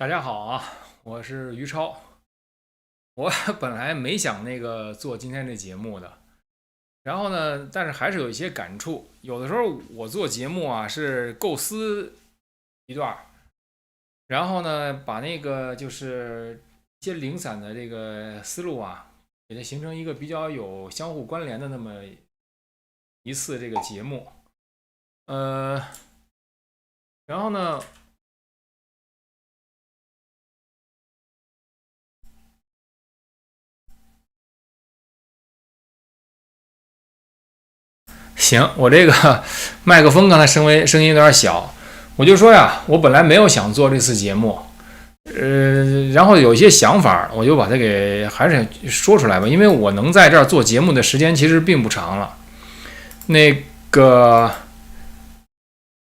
大家好啊，我是于超。我本来没想做今天这节目的，然后呢，但是还是有一些感触。有的时候我做节目啊，是构思一段，然后呢，把就是一些零散的这个思路啊，给它形成一个比较有相互关联的那么一次这个节目。呃，然后呢，行，我这个麦克风刚才声音有点小，我就说呀，我本来没有想做这次节目，然后有一些想法，我就把它还是说出来吧，因为我能在这儿做节目的时间其实并不长了。那个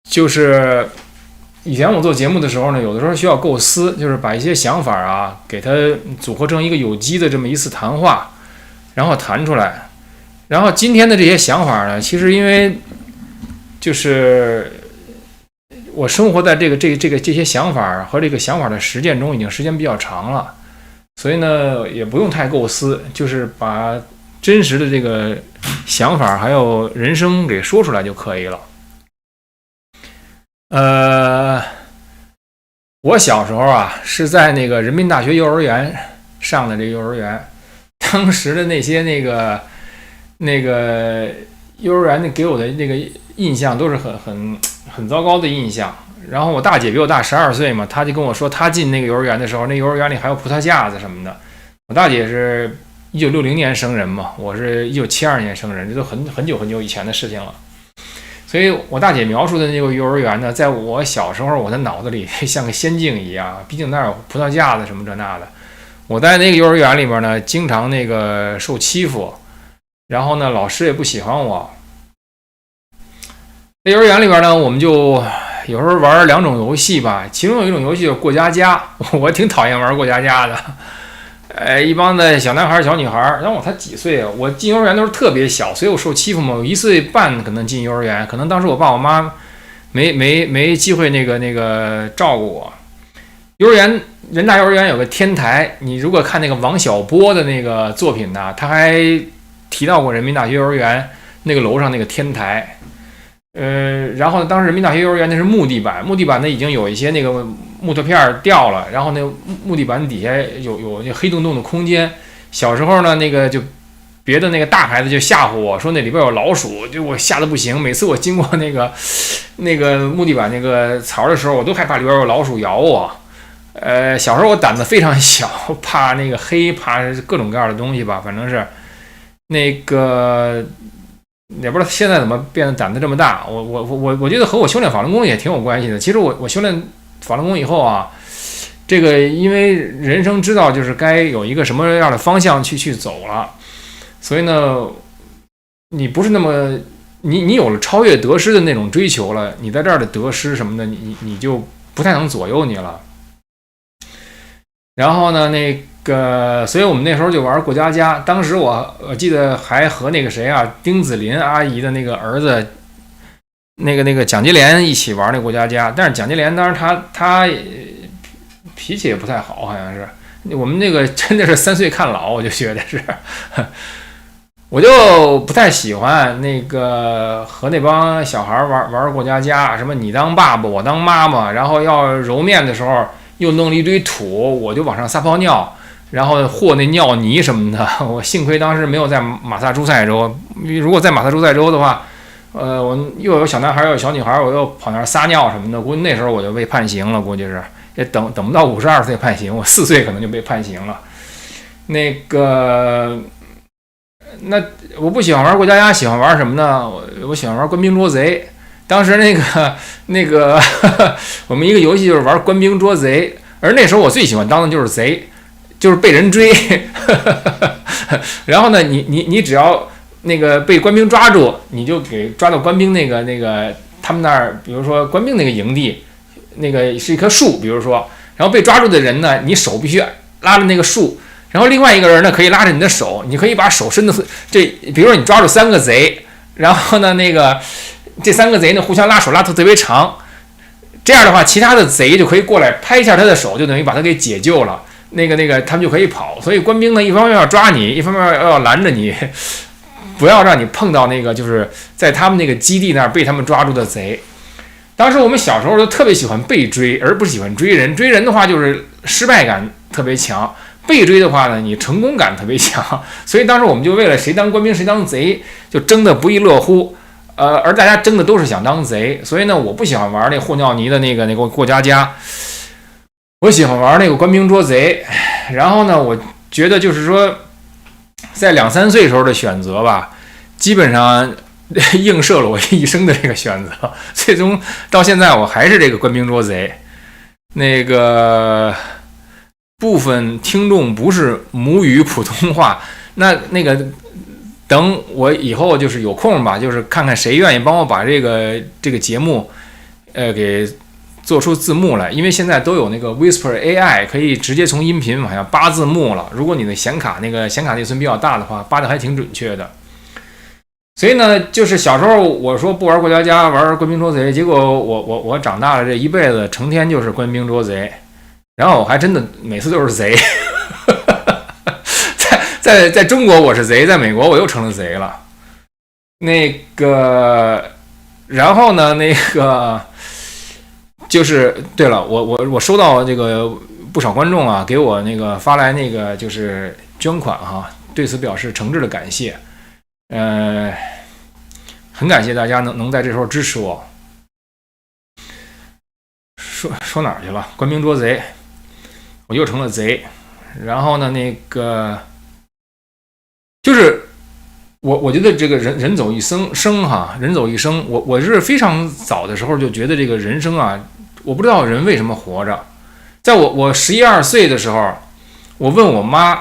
就是以前我做节目的时候呢，有的时候需要构思，就是把一些想法啊，给它组合成一个有机的这么一次谈话，然后谈出来。然后今天的这些想法呢，其实因为就是我生活在这些想法和这个想法的实践中，已经时间比较长了，所以呢也不用太构思，就是把真实的这个想法还有人生给说出来就可以了。我小时候啊是在那个人民大学幼儿园上的这幼儿园，当时的那些那个幼儿园给我的那个印象都是很糟糕的印象。然后我大姐比我大12岁嘛，她就跟我说，她进那个幼儿园的时候，那幼儿园里还有葡萄架子什么的。我大姐是1960年生人嘛，我是1972年生人，这都很久以前的事情了。所以我大姐描述的那个幼儿园呢，在我小时候我的脑子里像个仙境一样，毕竟那有葡萄架子什么这那的。我在那个幼儿园里面呢，经常受欺负。然后呢，老师也不喜欢我。在幼儿园里边呢，我们就有时候玩2种游戏吧，其中有一种游戏就是过家家，我挺讨厌玩过家家的。一帮的小男孩小女孩，然后我才几岁啊，我进幼儿园都是特别小，所以我受欺负嘛。我1岁半可能进幼儿园，可能当时我爸我妈没机会照顾我。人大幼儿园有个天台，你如果看那个王小波的那个作品呢，他还提到过人民大学幼儿园那个楼上那个天台。然后当时人民大学幼儿园那是木地板呢已经有一些那个木头片掉了，然后那个木地板底下有那黑洞洞的空间。小时候呢，就别的那个大孩子就吓唬我说那里边有老鼠，就我吓得不行。每次我经过那个木地板那个槽的时候，我都害怕里边有老鼠咬我。小时候我胆子非常小，怕那个黑，怕各种各样的东西吧，反正是也不知道现在怎么变得胆子这么大。我觉得和我修炼法轮功也挺有关系的。其实我修炼法轮功以后啊，因为人生知道就是该有一个什么样的方向去走了，所以呢，你不是那么你有了超越得失的那种追求了，你在这儿的得失什么的，你就不太能左右你了。然后呢，所以我们那时候就玩过家家。当时我记得还和那个谁啊，丁子霖阿姨的那个儿子，那个蒋洁莲一起玩那过家家。但是蒋洁莲当时他脾气也不太好，好像是我们真的是3岁看老，我就觉得是，我就不太喜欢和那帮小孩玩过家家，什么你当爸爸我当妈妈，然后要揉面的时候又弄了一堆土，我就往上撒泡尿，然后和那尿泥什么的。我幸亏当时没有在马萨诸塞州，如果在马萨诸塞州的话，我又有小男孩又有小女孩，我又跑那儿撒尿什么的，估计那时候我就被判刑了，估计是也等不到52岁判刑，我4岁可能就被判刑了。那我不喜欢玩过家家，喜欢玩什么呢？我喜欢玩官兵捉贼。当时我们一个游戏就是玩官兵捉贼，而那时候我最喜欢当的就是贼，就是被人追。然后呢，你只要被官兵抓住，你就给抓到官兵他们那儿，比如说官兵那个营地，是一棵树，比如说，然后被抓住的人呢，你手必须拉着那个树，然后另外一个人呢可以拉着你的手，你可以把手伸的比如说你抓住3个贼，然后呢这3个贼呢互相拉手拉得特别长，这样的话，其他的贼就可以过来拍一下他的手，就等于把他给解救了。那个，他们就可以跑。所以官兵呢，一方面要抓你，一方面要拦着你，不要让你碰到那个就是在他们那个基地那儿被他们抓住的贼。当时我们小时候都特别喜欢被追，而不是喜欢追人。追人的话就是失败感特别强，被追的话呢，你成功感特别强。所以当时我们就为了谁当官兵谁当贼，就争得不亦乐乎。而大家争的都是想当贼，所以呢，我不喜欢玩那和尿泥的那个过家家，我喜欢玩那个官兵捉贼。然后呢，我觉得就是说，在2、3岁时候的选择吧，基本上映射了我一生的这个选择。最终到现在，我还是这个官兵捉贼。那个部分听众不是母语普通话，那个。等我以后就是有空吧，就是看看谁愿意帮我把这个节目，给做出字幕来，因为现在都有那个 Whisper AI 可以直接从音频往下扒字幕了。如果你的显卡内存比较大的话，扒的还挺准确的。所以呢，就是小时候我说不玩过家家，玩官兵捉贼，结果我长大了这一辈子成天就是官兵捉贼，然后我还真的每次都是贼。在中国我是贼，在美国我又成了贼了。那个，然后呢，那个就是对了，我收到这个不少观众啊给我那个发来那个就是捐款哈，对此表示诚挚的感谢。很感谢大家能在这时候支持我。说哪儿去了？官兵捉贼，我又成了贼。然后呢，那个。就是我觉得这个人走一生哈，人走一生，我是非常早的时候就觉得这个人生啊，我不知道人为什么活着。在我11、12岁的时候，我问我妈，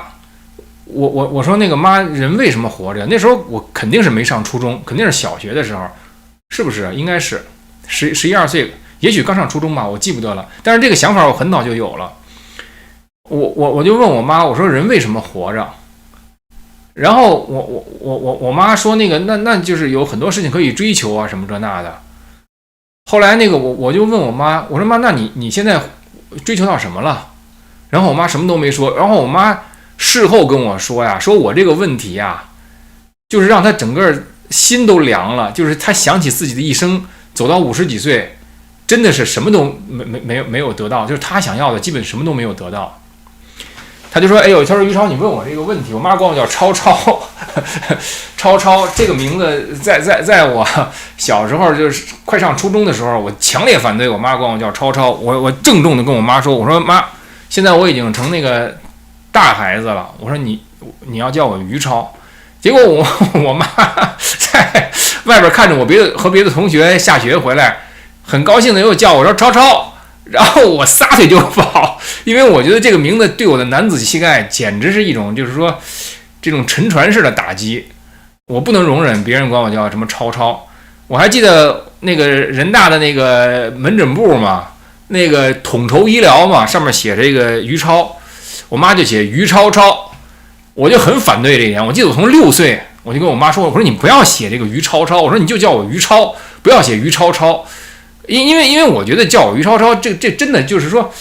我说那个妈，人为什么活着？那时候我肯定是没上初中，肯定是小学的时候，是不是？应该是11、12岁，也许刚上初中吧，我记不得了。但是这个想法我很早就有了。我就问我妈，我说人为什么活着？然后我妈说那个那就是有很多事情可以追求啊什么这那的。后来那个我就问我妈，我说妈，那你现在追求到什么了？然后我妈什么都没说。然后我妈事后跟我说呀，说我这个问题呀，就是让她整个心都凉了。就是她想起自己的一生走到50几岁，真的是什么都没有得到，就是她想要的基本什么都没有得到。他就说：“哎呦，他说于超，你问我这个问题，我妈管我叫超超，超超这个名字在我小时候就是快上初中的时候，我强烈反对我妈管我叫超超。我郑重的跟我妈说，我说妈，现在我已经成那个大孩子了，我说你要叫我于超。结果我妈在外边看着我和别的同学下学回来，很高兴的又叫我说超超。”然后我撒腿就跑，因为我觉得这个名字对我的男子气概简直是一种，就是说这种沉船式的打击，我不能容忍别人管我叫什么超超。我还记得那个人大的那个门诊部嘛，那个统筹医疗嘛，上面写着一个于超，我妈就写于超超，我就很反对这一点。我记得我从6岁我就跟我妈说，我说你不要写这个于超超，我说你就叫我于超，不要写于超超。因为我觉得叫我于超超，这真的就是说，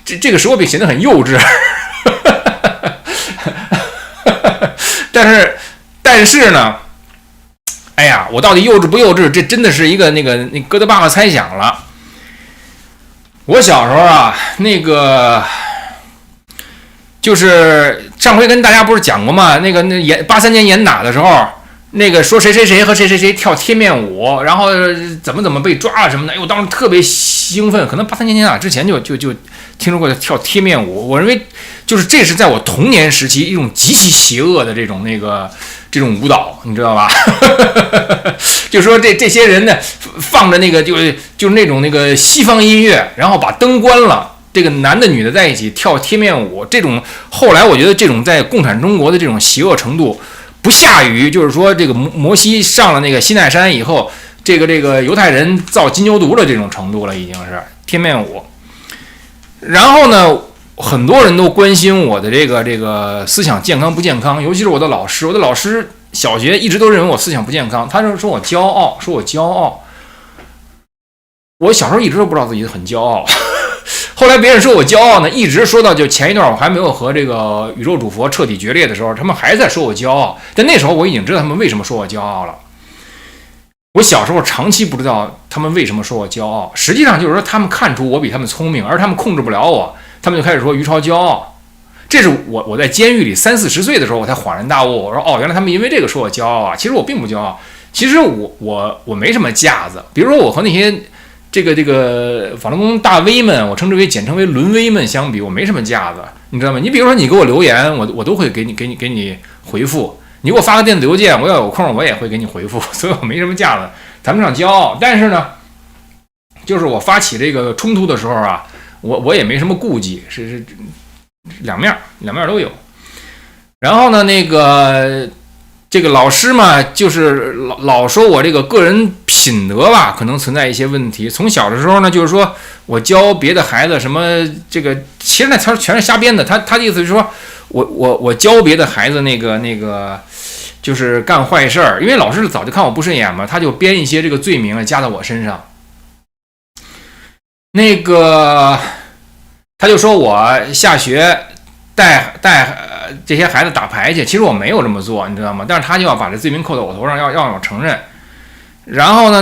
这个时候显得很幼稚。但是呢，哎呀，我到底幼稚不幼稚？这真的是一个那哥德巴赫猜想了。我小时候啊，那个就是上回跟大家不是讲过吗？那83年严打的时候。那个说谁和谁跳贴面舞，然后怎么被抓了什么的，我当时特别兴奋。可能83年之前就听说过跳贴面舞。我认为就是这是在我童年时期一种极其邪恶的这种舞蹈，你知道吧？就说这些人呢放着那个就是那种西方音乐，然后把灯关了，这个男的女的在一起跳贴面舞。这种后来我觉得这种在共产中国的这种邪恶程度。不下于就是说这个摩西上了那个西奈山以后，这个犹太人造金牛犊的这种程度了，已经是贴面舞。然后呢，很多人都关心我的这个思想健康不健康，尤其是我的老师。我的老师小学一直都认为我思想不健康，他就说我骄傲，我小时候一直都不知道自己很骄傲，后来别人说我骄傲呢，一直说到就前一段我还没有和这个宇宙主佛彻底决裂的时候，他们还在说我骄傲。但那时候我已经知道他们为什么说我骄傲了。我小时候长期不知道他们为什么说我骄傲，实际上就是说他们看出我比他们聪明，而他们控制不了我，他们就开始说于超骄傲。这是我在监狱里30-40岁的时候我才恍然大悟，我说哦，原来他们因为这个说我骄傲啊。其实我并不骄傲，其实我没什么架子。比如说我和那些这个法轮功大 V 们，我简称为沦威们相比，我没什么架子，你知道吗？你比如说你给我留言，我都会给你回复。你给我发个电子邮件，我要有空我也会给你回复，所以我没什么架子，谈不上骄傲。但是呢，就是我发起这个冲突的时候啊，我也没什么顾忌，是两面都有。然后呢，这个老师嘛，就是老说我这个个人品德吧，可能存在一些问题。从小的时候呢，就是说我教别的孩子什么这个，其实那词全是瞎编的。他的意思是说我教别的孩子那个就是干坏事儿，因为老师早就看我不顺眼嘛，他就编一些这个罪名加到我身上。他就说我下学带这些孩子打牌去，其实我没有这么做，你知道吗？但是他就要把这罪名扣到我头上，要让我承认。然后呢，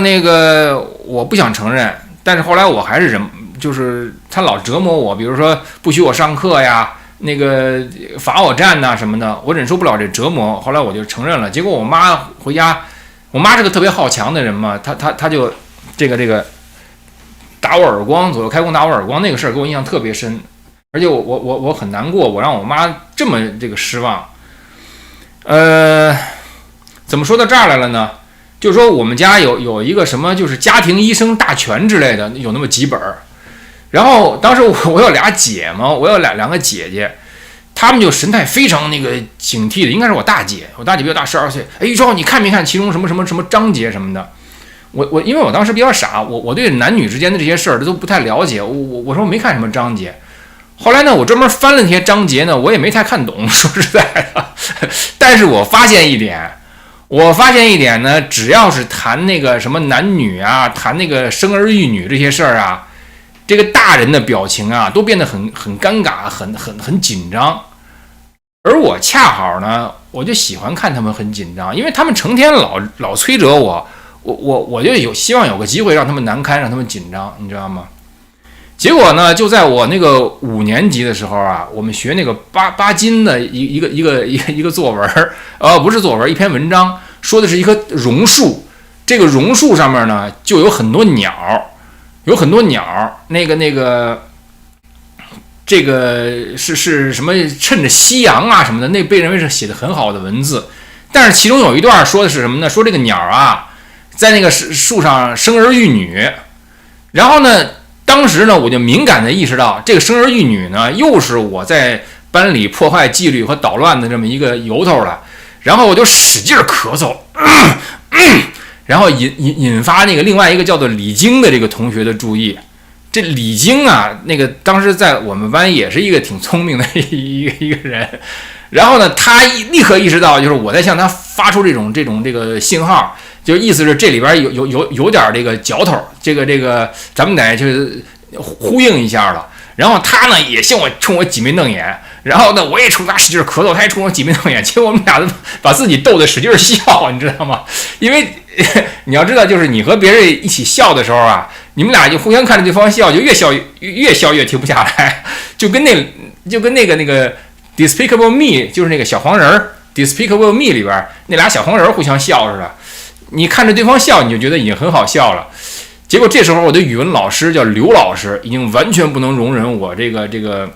我不想承认，但是后来我还是就是他老折磨我，比如说不许我上课呀，罚我站呐什么的，我忍受不了这折磨。后来我就承认了。结果我妈回家，我妈是个特别好强的人嘛，她就这个打我耳光，左右开弓打我耳光，那个事儿给我印象特别深。而且我很难过，我让我妈这么这个失望。怎么说到这儿来了呢？就是说我们家有一个什么，就是家庭医生大全之类的，有那么几本。然后当时我有俩姐嘛，我有两个姐姐，她们就神态非常警惕的，应该是我大姐比我大12岁。哎，于超，你看没看其中什么章节什么的？因为我当时比较傻，我对男女之间的这些事儿都不太了解，我说没看什么章节。后来呢，我专门翻了那些章节呢，我也没太看懂，说实在的。但是我发现一点呢，只要是谈那个什么男女啊，谈那个生儿育女这些事儿啊，这个大人的表情啊，都变得很尴尬，很紧张。而我恰好呢，我就喜欢看他们很紧张，因为他们成天老催着我就希望有个机会让他们难堪，让他们紧张，你知道吗？结果呢，就在我5年级的时候啊，我们学巴金的一个作文，不是作文，一篇文章，说的是一棵榕树。这个榕树上面呢，就有很多鸟，这个是什么？趁着夕阳啊什么的，那被认为是写的很好的文字。但是其中有一段说的是什么呢？说这个鸟啊，在那个树上生儿育女，然后呢。当时呢，我就敏感地意识到，这个生儿育女呢，又是我在班里破坏纪律和捣乱的这么一个由头了。然后我就使劲咳嗽，然后引发另外一个叫做李晶的这个同学的注意。这李晶啊，当时在我们班也是一个挺聪明的一个人。然后呢，他立刻意识到，就是我在向他发出这种信号。就意思是这里边有点这个嚼头，这个咱们得就是呼应一下了。然后他呢也冲我挤眉瞪眼，然后呢我也冲他使劲咳嗽，他也冲我挤眉瞪眼，结果我们俩把自己逗得使劲笑，你知道吗？因为你要知道，就是你和别人一起笑的时候啊，你们俩就互相看着对方笑，就越笑越停不下来，就跟那个 Despicable Me， 就是那个小黄人 Despicable Me 里边那俩小黄人互相笑似的。你看着对方笑，你就觉得已经很好笑了。结果这时候我的语文老师叫刘老师，已经完全不能容忍我这个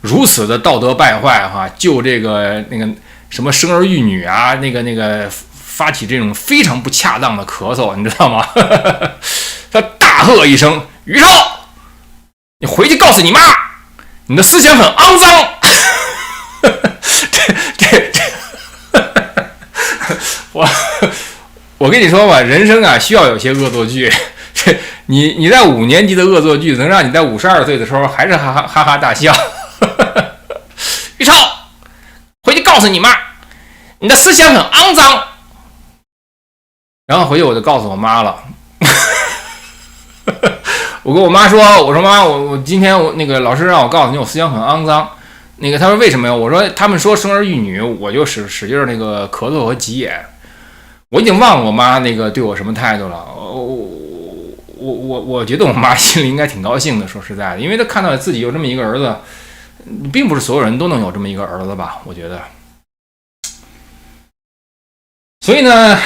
如此的道德败坏哈，就那个什么生儿育女啊，发起这种非常不恰当的咳嗽，你知道吗？他大喝一声：“于超，你回去告诉你妈，你的思想很肮脏。”我跟你说吧，人生啊需要有些恶作剧。你在5年级的恶作剧，能让你在52岁的时候还是哈哈大笑。于超，回去告诉你妈，你的思想很肮脏。然后回去我就告诉我妈了。我跟我妈说，我说妈，我今天那个老师让我告诉你，我思想很肮脏。那个他说为什么呀？我说他们说生儿育女，我就使劲那个咳嗽和急眼。我已经忘了我妈那个对我什么态度了。我觉得我妈心里应该挺高兴的，说实在的，因为她看到自己有这么一个儿子，并不是所有人都能有这么一个儿子吧？我觉得。所以呢，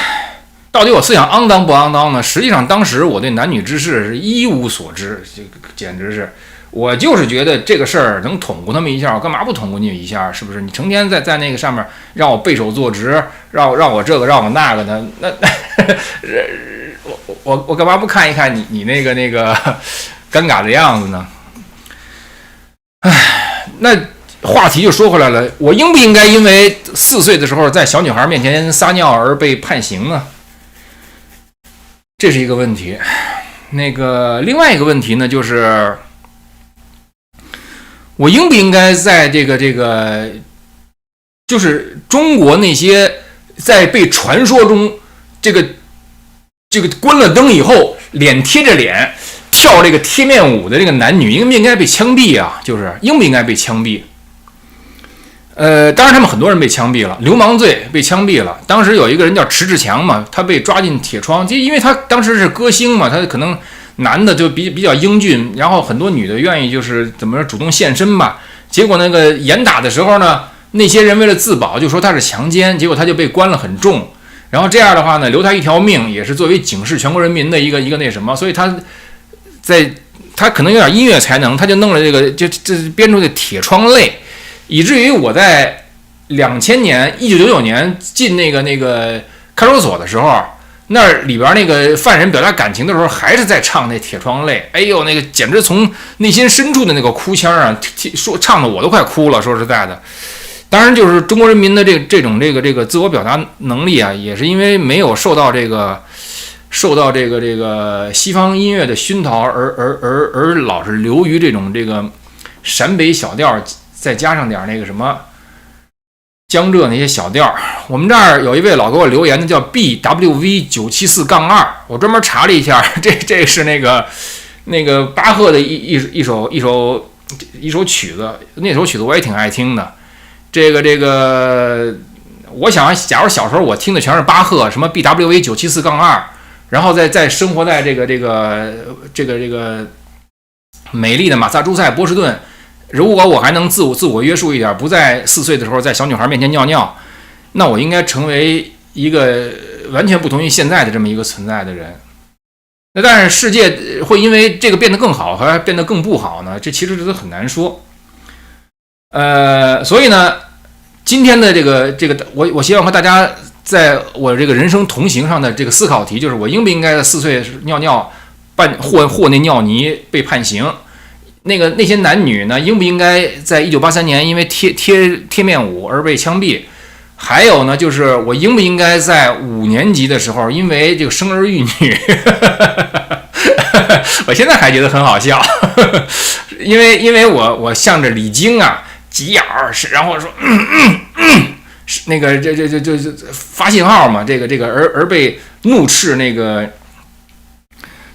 到底我思想肮脏不肮脏呢？实际上当时我对男女之事是一无所知，这个简直是。我就是觉得这个事儿能捅咕他们一下，我干嘛不捅咕你一下？是不是？你成天在那个上面让我背手坐直，让我这个让我那个的，那我干嘛不看一看你那个尴尬的样子呢？唉，那话题就说回来了，我应不应该因为4岁的时候在小女孩面前撒尿而被判刑呢？这是一个问题。那个另外一个问题呢，就是我应不应该在这个就是中国那些在被传说中这个关了灯以后脸贴着脸跳这个贴面舞的这个男女，应不应该被枪毙啊？就是应不应该被枪毙？当然他们很多人被枪毙了，流氓罪被枪毙了。当时有一个人叫迟志强嘛，他被抓进铁窗，就因为他当时是歌星嘛，他可能男的就比较英俊，然后很多女的愿意就是怎么说主动献身吧。结果那个严打的时候呢，那些人为了自保就说他是强奸，结果他就被关了很重。然后这样的话呢，留他一条命也是作为警示全国人民的一个那什么，所以他可能有点音乐才能，他就弄了这编出的铁窗泪，以至于我在1999年进那个看守所的时候，那里边那个犯人表达感情的时候，还是在唱那铁窗泪。哎呦，那个简直从内心深处的那个哭腔啊，说唱的我都快哭了。说实在的，当然就是中国人民的这种自我表达能力啊，也是因为没有受到这个西方音乐的熏陶，而老是流于这种陕北小调，再加上点那个什么江浙那些小调。我们这儿有一位老给我留言的叫 BWV974-2，我专门查了一下，这是那个巴赫的一首曲子，那首曲子我也挺爱听的。我想假如小时候我听的全是巴赫，什么 BWV974-2，然后再生活在这个美丽的马萨诸塞波士顿，如果我还能自我约束一点，不在4岁的时候在小女孩面前尿尿，那我应该成为一个完全不同于现在的这么一个存在的人。那但是世界会因为这个变得更好，还变得更不好呢？这其实都很难说。所以呢，今天的我希望和大家在我这个人生同行上的这个思考题，就是我应不应该在4岁尿尿和那尿泥被判刑？那些男女呢，应不应该在1983年因为贴面舞而被枪毙？还有呢，就是我应不应该在5年级的时候因为这个生儿育女我现在还觉得很好笑因为我向着李菁啊急眼儿，然后说那个这发信号嘛，而被怒斥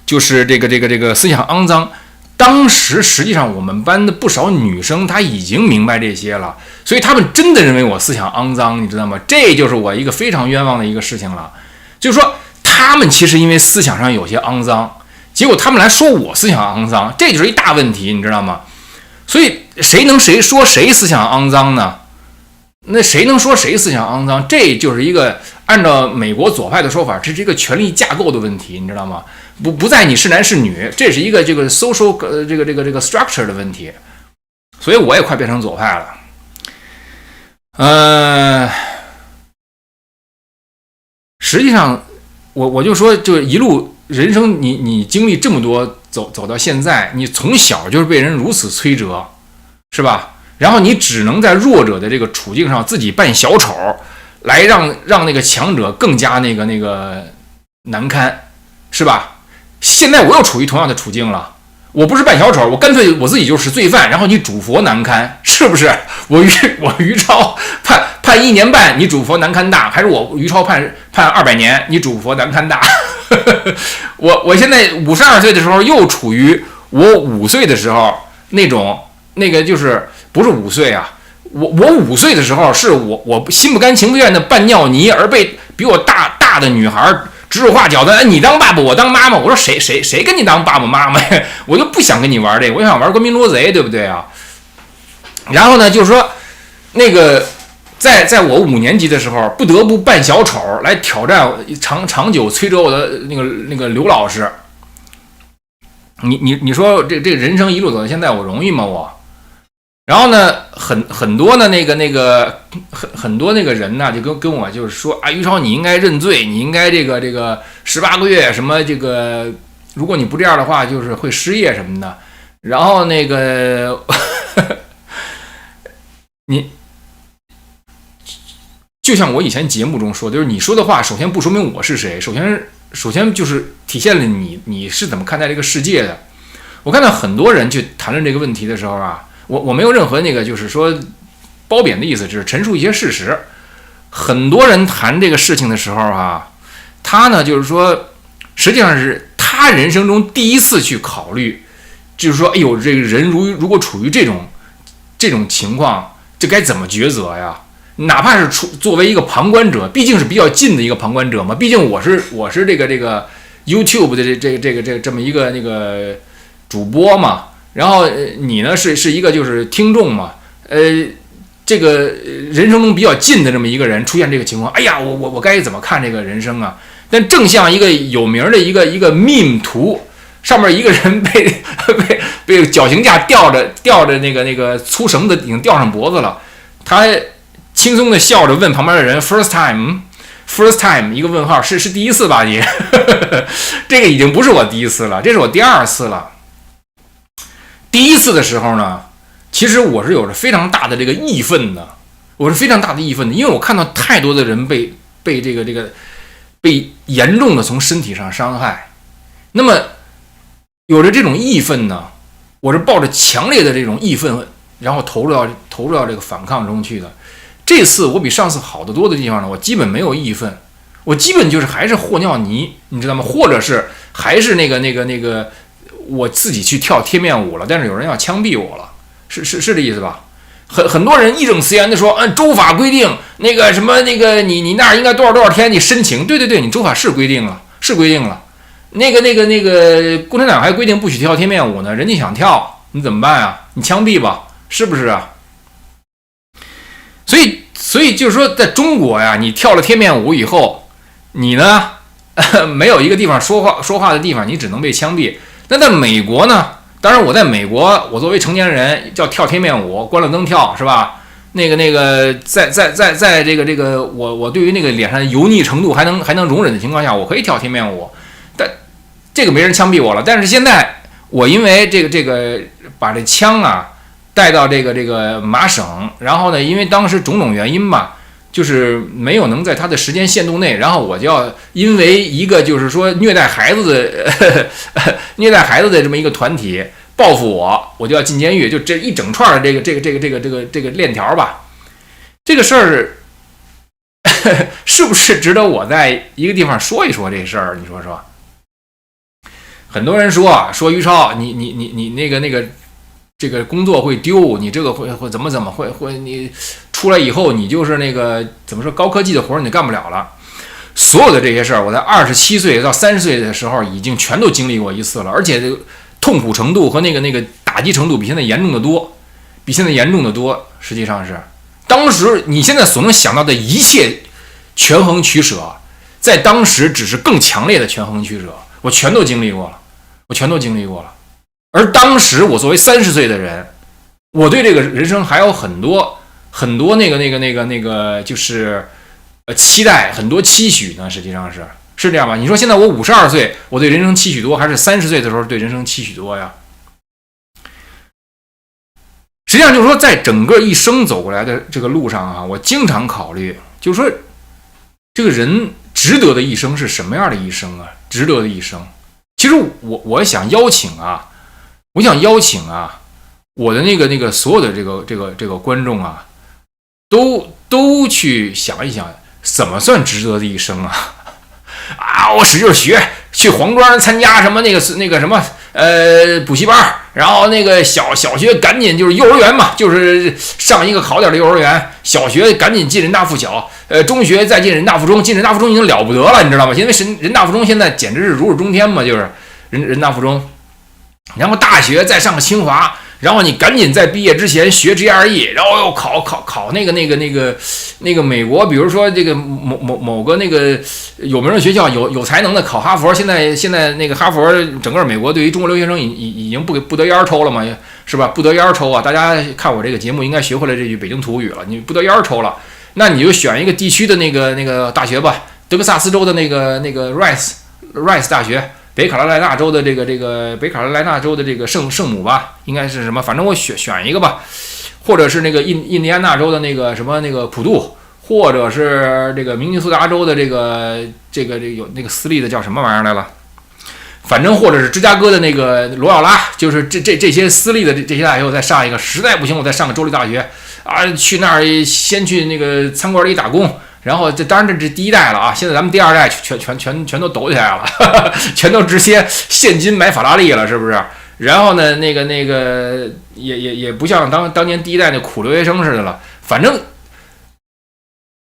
就是这个思想肮脏。当时实际上我们班的不少女生她已经明白这些了，所以她们真的认为我思想肮脏，你知道吗？这就是我一个非常冤枉的一个事情了。就是说她们其实因为思想上有些肮脏，结果她们来说我思想肮脏，这就是一大问题，你知道吗？所以谁说谁思想肮脏呢？那谁能说谁思想肮脏？这就是一个按照美国左派的说法，这是一个权力架构的问题，你知道吗？不在你是男是女，这是一个social structure 的问题。所以我也快变成左派了。实际上我就说，就一路人生你经历这么多，走到现在，你从小就是被人如此摧折，是吧？然后你只能在弱者的这个处境上自己扮小丑，来让那个强者更加那个难堪，是吧？现在我又处于同样的处境了，我不是扮小丑，我干脆我自己就是罪犯，然后你主佛难堪，是不是？我于超判1年半，你主佛难堪大，还是我于超判200年，你主佛难堪大？我现在52岁的时候又处于我5岁的时候那个就是不是5岁啊，我5岁的时候是我心不甘情不愿的扮尿泥，而被比我大的女孩指手画脚的，你当爸爸我当妈妈，我说谁跟你当爸爸妈妈呀？我就不想跟你玩这个，我想玩官兵捉贼，对不对啊？然后呢，就是说那个在我5年级的时候，不得不扮小丑来挑战长久催着我的那个刘老师。你说这人生一路走到现在，我容易吗？我？然后呢，很多的很多那个人呢，就跟我就是说啊，于超你应该认罪，你应该这个18个月什么这个，如果你不这样的话，就是会失业什么的。然后那个你就像我以前节目中说，就是你说的话，首先不说明我是谁，首先就是体现了你是怎么看待这个世界的。我看到很多人去谈论这个问题的时候啊。我没有任何就是说褒贬的意思，只是陈述一些事实。很多人谈这个事情的时候啊，他呢就是说，实际上是他人生中第一次去考虑，就是说，哎呦，这个人如果处于这种情况，这该怎么抉择呀？哪怕是作为一个旁观者，毕竟是比较近的一个旁观者嘛，毕竟我是这个 YouTube 的这么一个那个主播嘛。然后你呢是一个就是听众嘛，这个人生中比较近的这么一个人出现这个情况，哎呀，我该怎么看这个人生啊？但正像一个有名的一个 meme 图，上面一个人被绞刑架吊着那个粗绳子已经吊上脖子了，他轻松的笑着问旁边的人 first time 一个问号，是第一次吧你？这个已经不是我第一次了，这是我第2次了。第一次的时候呢，其实我是有着非常大的这个义愤的，因为我看到太多的人被被严重的从身体上伤害。那么有着这种义愤呢，我是抱着强烈的这种义愤，然后投入到这个反抗中去的。这次我比上次好得多的地方呢，我基本没有义愤，我基本就是还是和尿泥，你知道吗？或者是还是那个。我自己去跳贴面舞了，但是有人要枪毙我了，是这意思吧？很多人义正辞严的说，按州法规定，那个什么那个你那儿应该多少天你申请，对，你州法是规定了，那个共产党还规定不许跳贴面舞呢，人家想跳，你怎么办啊？你枪毙吧，是不是啊？所以就是说，在中国呀，你跳了贴面舞以后，你呢没有一个地方说话的地方，你只能被枪毙。那在美国呢？当然，我在美国，我作为成年人叫跳贴面舞，关了灯跳是吧？那个，在这个，我对于那个脸上油腻程度还能容忍的情况下，我可以跳贴面舞，但这个没人枪毙我了。但是现在我因为这个把这枪啊带到这个麻省，然后呢，因为当时种种原因吧。就是没有能在他的时间限度内，然后我就要因为一个就是说虐待孩子的这么一个团体报复我就要进监狱，就这一整串的这个链条吧。这个事儿是不是值得我在一个地方说一说这事儿？你说说。很多人说于超，你那个这个工作会丢，你这个会怎么会你出来以后你就是那个怎么说高科技的活你干不了了。所有的这些事儿，我在27岁到30岁的时候已经全都经历过一次了，而且这个痛苦程度和那个打击程度比现在严重的多，实际上是当时你现在所能想到的一切权衡取舍，在当时只是更强烈的权衡取舍，我全都经历过了。而当时我作为30岁的人，我对这个人生还有很多那个就是期待，很多期许呢。实际上是这样吧？你说现在我52岁，我对人生期许多，还是30岁的时候对人生期许多呀？实际上就是说，在整个一生走过来的这个路上啊，我经常考虑，就是说这个人值得的一生是什么样的一生啊？值得的一生，其实我想邀请啊，我的那个所有的这个观众啊，都去想一想，怎么算值得的一生啊？啊，我使劲学，去黄庄参加什么那个什么补习班，然后那个小学赶紧就是幼儿园嘛，就是上一个好点的幼儿园，小学赶紧进人大附小，中学再进人大附中，进人大附中已经了不得了，你知道吗？因为人大附中现在简直是如日中天嘛，就是人大附中，然后大学再上个清华。然后你赶紧在毕业之前学 GRE， 然后又考那个美国，比如说这个某个那个有名的学校有才能的考哈佛，现在那个哈佛整个美国对于中国留学生已经不得烟抽了嘛，是吧？不得烟抽啊！大家看我这个节目应该学会了这句北京土语了，你不得烟抽了，那你就选一个地区的那个大学吧，德克萨斯州的那个 Rice 大学。北卡罗来纳州的北卡罗来纳州的这个圣母吧，应该是什么？反正我选一个吧，或者是那个印第安纳州的那个什么那个普渡，或者是这个明尼苏达州的这个有那个私立的叫什么玩意儿来了？反正或者是芝加哥的那个罗耀拉，就是这些私立的这些大学，我再上一个，实在不行我再上个州立大学啊，去那儿先去那个餐馆里打工。然后这当然这是第一代了啊，现在咱们第二代全都抖起来了，全都直接现金买法拉利了，是不是？然后呢，那个也不像当年第一代那苦留学生似的了，反正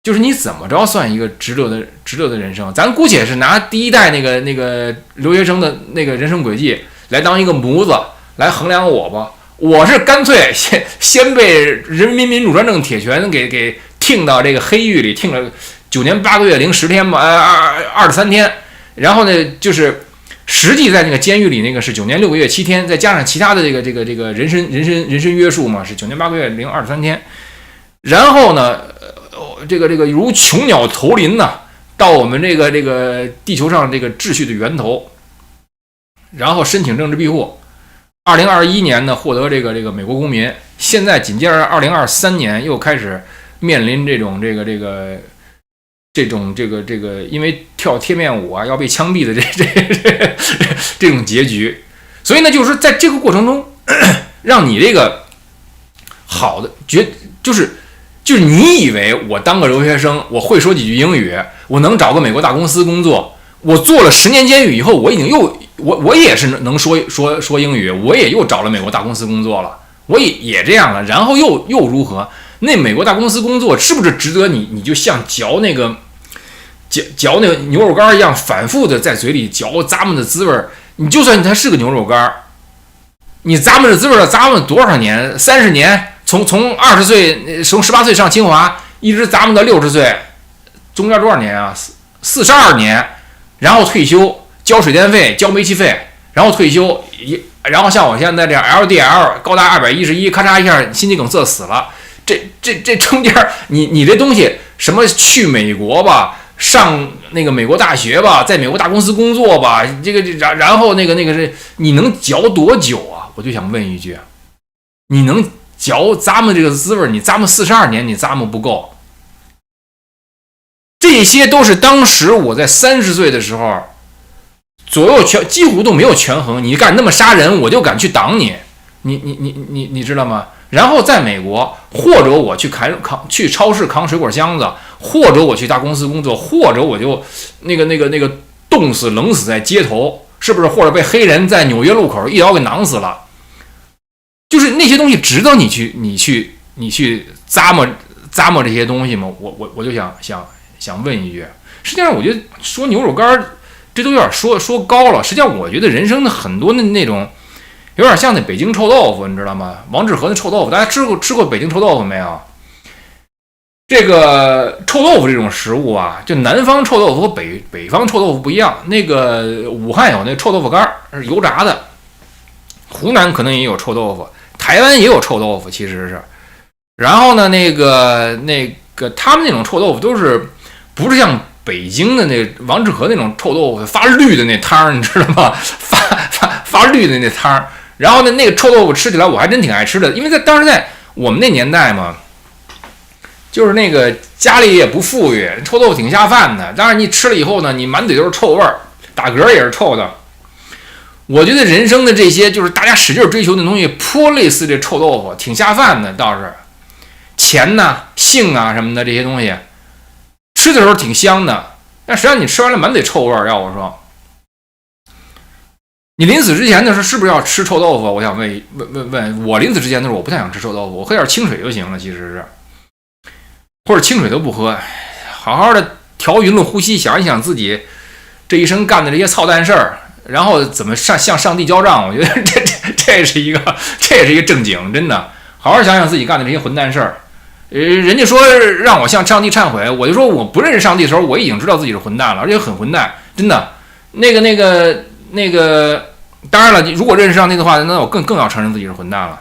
就是你怎么着算一个值得的人生？咱姑且是拿第一代那个留学生的那个人生轨迹来当一个模子来衡量我吧。我是干脆先被人民民主专政铁拳给听到这个黑狱里，听了9年8个月零10天吧，23天。然后呢，就是实际在那个监狱里那个是9年6个月7天，再加上其他的这个人身约束嘛，是9年8个月零23天。然后呢，这个如穷鸟投林呢，到我们这个地球上这个秩序的源头，然后申请政治庇护。2021年呢，获得这个美国公民。现在紧接着2023年又开始面临这种因为跳贴面舞啊要被枪毙的这种结局。所以呢，就是说在这个过程中，让你这个好的就是你以为我当个留学生，我会说几句英语，我能找个美国大公司工作，我做了10年监狱以后，我已经我也是能说英语，我也又找了美国大公司工作了，我也这样了，然后又如何？那美国大公司工作是不是值得你就像嚼那个牛肉干一样，反复的在嘴里嚼咂摸的滋味？你就算它是个牛肉干，你咂摸的滋味咂摸多少年？30年，从20岁，从18岁上清华，一直咂摸到60岁，中间多少年啊？42年，然后退休。交水电费，交煤气费，然后退休，然后像我现在这样 LDL 高达211，咔嚓一下心肌梗塞死了。这中间你这东西什么去美国吧，上那个美国大学吧，在美国大公司工作吧，然后那个是你能嚼多久啊？我就想问一句，你能咂摸这个滋味？你咂摸42年，你咂摸不够。这些都是当时我在30岁的时候。左右几乎都没有权衡，你敢那么杀人，我就敢去挡你，你知道吗？然后在美国，或者我去超市扛水果箱子，或者我去大公司工作，或者我就那个冻死冷死在街头，是不是？或者被黑人在纽约路口一刀给囊死了，就是那些东西值得你去咂摸这些东西吗？我就想问一句，实际上我觉得说牛肉干。这都有点说高了，实际上我觉得人生的很多的那种，有点像那北京臭豆腐，你知道吗？王致和那臭豆腐，大家吃过北京臭豆腐没有？这个臭豆腐这种食物啊，就南方臭豆腐和北方臭豆腐不一样。那个武汉有那臭豆腐干是油炸的，湖南可能也有臭豆腐，台湾也有臭豆腐，其实是。然后呢，那个他们那种臭豆腐都是不是像北京的那王致和那种臭豆腐发绿的那汤，你知道吗？发绿的那汤。然后呢，那个臭豆腐吃起来我还真挺爱吃的，因为当时在我们那年代嘛，就是那个家里也不富裕，臭豆腐挺下饭的。当然你吃了以后呢，你满嘴都是臭味儿，打嗝也是臭的。我觉得人生的这些就是大家使劲追求的东西，颇类似这臭豆腐，挺下饭的，倒是钱呐、性啊什么的这些东西。吃的时候挺香的，但实际上你吃完了满嘴臭味儿。要我说，你临死之前的时候是不是要吃臭豆腐？我想问，我临死之前的时候我不太想吃臭豆腐，我喝点清水就行了，其实是，或者清水都不喝，好好的调匀了呼吸，想一想自己这一生干的这些操蛋事儿，然后怎么向上帝交账。我觉得这是一个正经，真的，好好想想自己干的这些混蛋事儿。人家说让我向上帝忏悔，我就说我不认识上帝的时候，我已经知道自己是混蛋了，而且很混蛋，真的。那个，当然了，如果认识上帝的话，那我更要承认自己是混蛋了。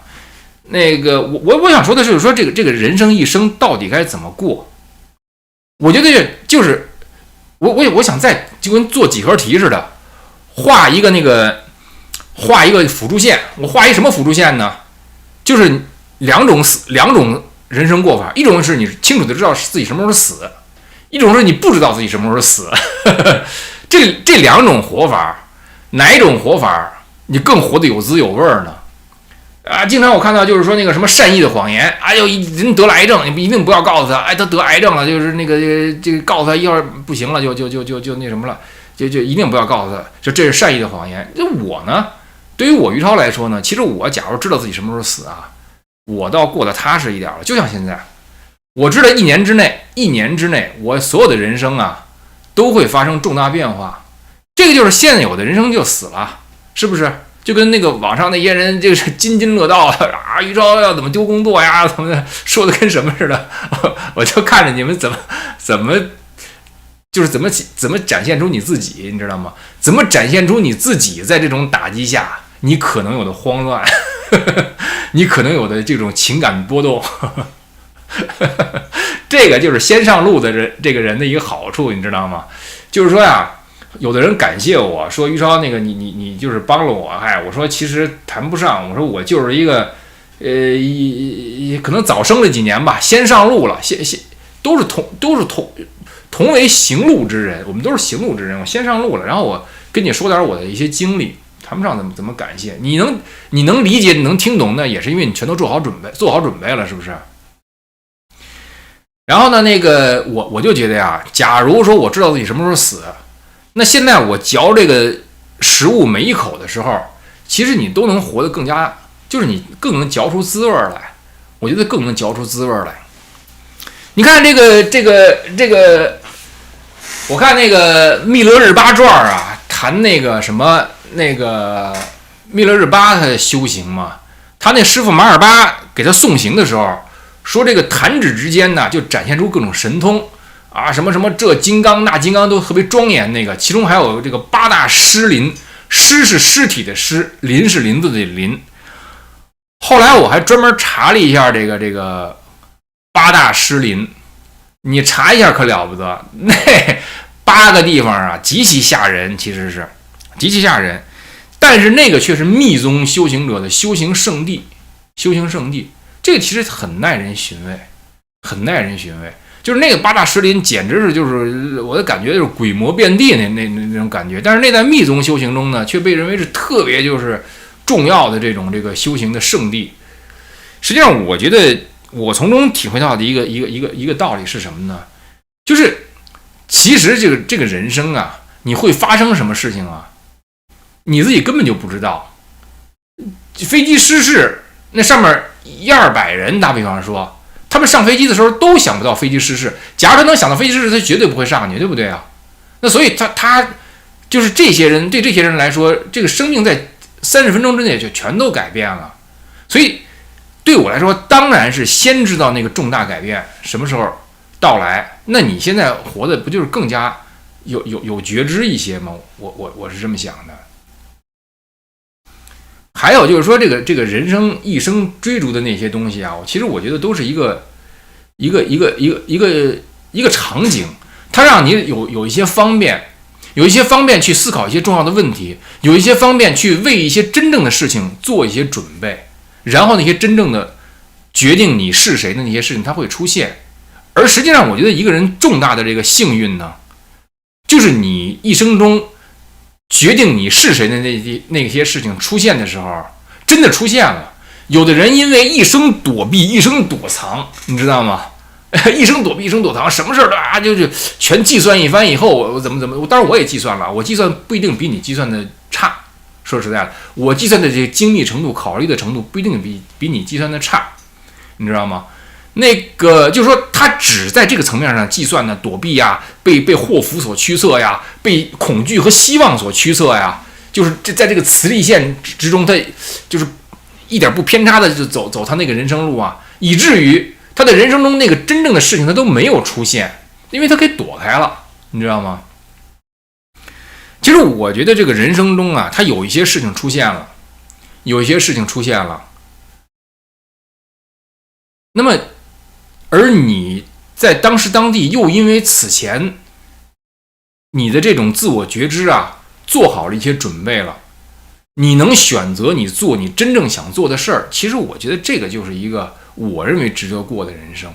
我想说的是，说这个人生一生到底该怎么过？我觉得就是我想再就跟做几何题似的，画一个辅助线。我画一什么辅助线呢？就是两种人生过法，一种是你清楚的知道自己什么时候死，一种是你不知道自己什么时候死。这两种活法，哪一种活法你更活得有滋有味呢？经常我看到就是说那个什么善意的谎言，人得了癌症，你一定不要告诉他，他得癌症了，就是这个告诉他一会儿不行了，就那什么了，就一定不要告诉他，这是善意的谎言。我呢，对于我于超来说呢，其实我假如知道自己什么时候死啊，我倒过得踏实一点了。就像现在，我知道一年之内，我所有的人生啊，都会发生重大变化。这个就是现有的人生就死了，是不是？就跟那个网上那些人就是津津乐道啊，于超要怎么丢工作呀，怎么的，说的跟什么似的。我就看着你们怎么展现出你自己，你知道吗？怎么展现出你自己在这种打击下，你可能有的慌乱，你可能有的这种情感波动。这个就是先上路的这个人的一个好处，你知道吗？就是说呀，有的人感谢我说于超，那个你就是帮了我，我说其实谈不上，我说我就是一个可能早生了几年吧，先上路了，都是同为行路之人，我们都是行路之人，我先上路了，然后我跟你说点我的一些经历，谈不上怎么感谢你能理解，你能听懂，那也是因为你全都做好准备了，是不是？然后呢，我就觉得呀，假如说我知道自己什么时候死，那现在我嚼这个食物每一口的时候，其实你都能活得更加，就是你更能嚼出滋味来。我觉得更能嚼出滋味来。你看这个，我看那个密勒日巴传啊，谈那个什么密勒日巴他的修行嘛，他那师傅马尔巴给他送行的时候。说这个弹指之间呢，就展现出各种神通啊，什么这金刚那金刚都特别庄严。其中还有这个八大尸林，尸是尸体的尸，林是林子的林。后来我还专门查了一下这个八大尸林，你查一下可了不得，那8个地方啊极其吓人，其实是极其吓人，但是那个却是密宗修行者的修行圣地。这个其实很耐人寻味，就是那个八大尸林，简直是就是我的感觉就是鬼魔遍地那种感觉。但是那在密宗修行中呢，却被认为是特别就是重要的这个修行的圣地。实际上，我觉得我从中体会到的一个道理是什么呢？就是其实这个人生啊，你会发生什么事情啊，你自己根本就不知道。飞机失事，那上面100-200人，打比方说，他们上飞机的时候都想不到飞机失事。假如他能想到飞机失事，他绝对不会上去，对不对啊？那所以他就是这些人，对这些人来说，这个生命在30分钟之内就全都改变了。所以对我来说，当然是先知道那个重大改变什么时候到来。那你现在活的不就是更加有觉知一些吗？我是这么想的。还有就是说，这个人生一生追逐的那些东西啊，其实我觉得都是一个场景，它让你有一些方便，去思考一些重要的问题，有一些方便去为一些真正的事情做一些准备，然后那些真正的决定你是谁的那些事情它会出现。而实际上，我觉得一个人重大的这个幸运呢，就是你一生中决定你是谁的那些事情出现的时候，真的出现了。有的人因为一生躲避，一生躲藏，你知道吗？一生躲避，一生躲藏，什么事儿都就全计算一番以后，我怎么，当然我也计算了，我计算不一定比你计算的差，说实在的，我计算的这个精密程度、考虑的程度不一定比你计算的差，你知道吗？那个就是说，他只在这个层面上计算呢，躲避呀，被祸福所驱策呀，被恐惧和希望所驱策呀，就是在这个磁力线之中，他就是一点不偏差的就走他那个人生路啊，以至于他的人生中那个真正的事情他都没有出现，因为他给躲开了，你知道吗？其实我觉得这个人生中啊，他有一些事情出现了，那么而你在当时当地又因为此前你的这种自我觉知啊，做好了一些准备了，你能选择你做你真正想做的事儿。其实我觉得这个就是一个我认为值得过的人生。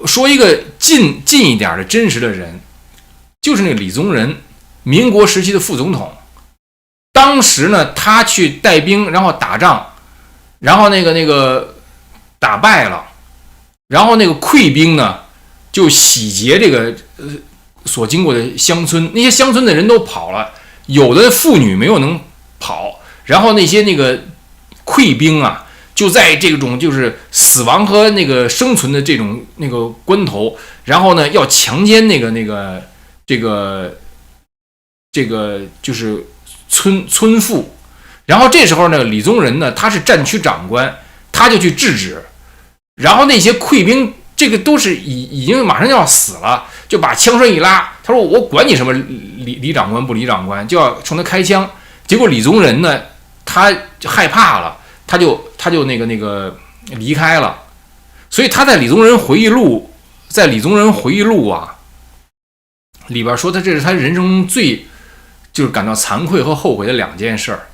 说一个近一点的真实的人，就是那个李宗仁，民国时期的副总统。当时呢，他去带兵，然后打仗，然后那个打败了，然后那个溃兵呢，就洗劫这个所经过的乡村，那些乡村的人都跑了，有的妇女没有能跑，然后那些那个溃兵啊，就在这种就是死亡和那个生存的这种那个关头，然后呢要强奸这个就是村妇，然后这时候呢，李宗仁呢他是战区长官，他就去制止，然后那些溃兵这个都是已经马上就要死了，就把枪栓一拉，他说我管你什么李长官不李长官，就要冲他开枪。结果李宗仁呢，他害怕了，他就那个离开了。所以他在李宗仁回忆录啊里边说，这是他人生中最就是感到惭愧和后悔的2件事儿。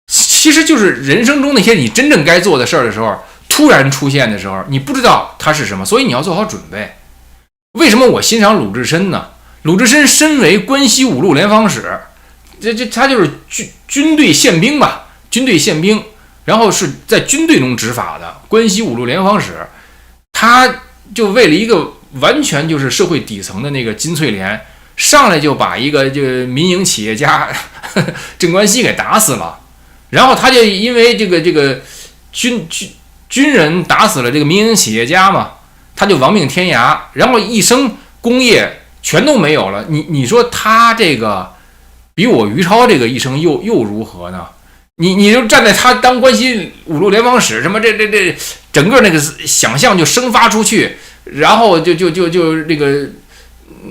其实就是人生中那些你真正该做的事儿的时候，突然出现的时候，你不知道它是什么，所以你要做好准备。为什么我欣赏鲁智深呢？鲁智深身为关西五路联防使，他就是军队宪兵吧，然后是在军队中执法的关西五路联防使，他就为了一个完全就是社会底层的那个金翠莲，上来就把一个这个民营企业家镇关西给打死了，然后他就因为这个军人打死了这个民营企业家嘛，他就亡命天涯，然后一生功业全都没有了。你说他这个比我于超这个一生又如何呢？你就站在他当关西五路联防使，什么这整个那个想象就生发出去，然后就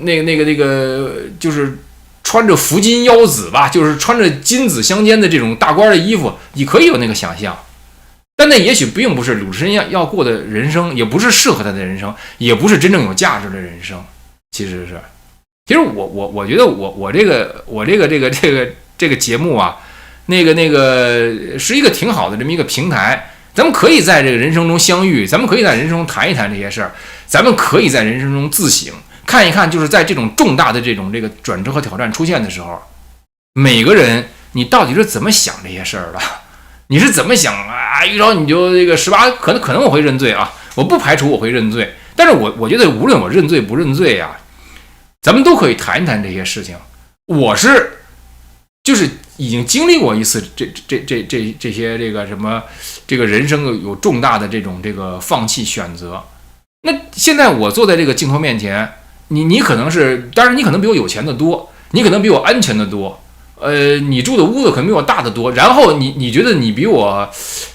那个就是穿着福金腰子吧，就是穿着金子相间的这种大官的衣服，你可以有那个想象。但那也许并不是鲁智深要过的人生，也不是适合他的人生，也不是真正有价值的人生。其实我觉得我这个节目啊，那个是一个挺好的这么一个平台，咱们可以在这个人生中相遇，咱们可以在人生中谈一谈这些事儿，咱们可以在人生中自省，看一看，就是在这种重大的这个转折和挑战出现的时候，每个人你到底是怎么想这些事儿的？你是怎么想啊？于超你就这个18，可能我会认罪啊，我不排除我会认罪，但是我觉得无论我认罪不认罪呀，咱们都可以谈一谈这些事情。我是就是已经经历过一次这些这个什么这个人生有重大的这个放弃选择。那现在我坐在这个镜头面前，你可能是，当然你可能比我有钱的多，你可能比我安全的多。你住的屋子可能比我大得多，然后你觉得你比我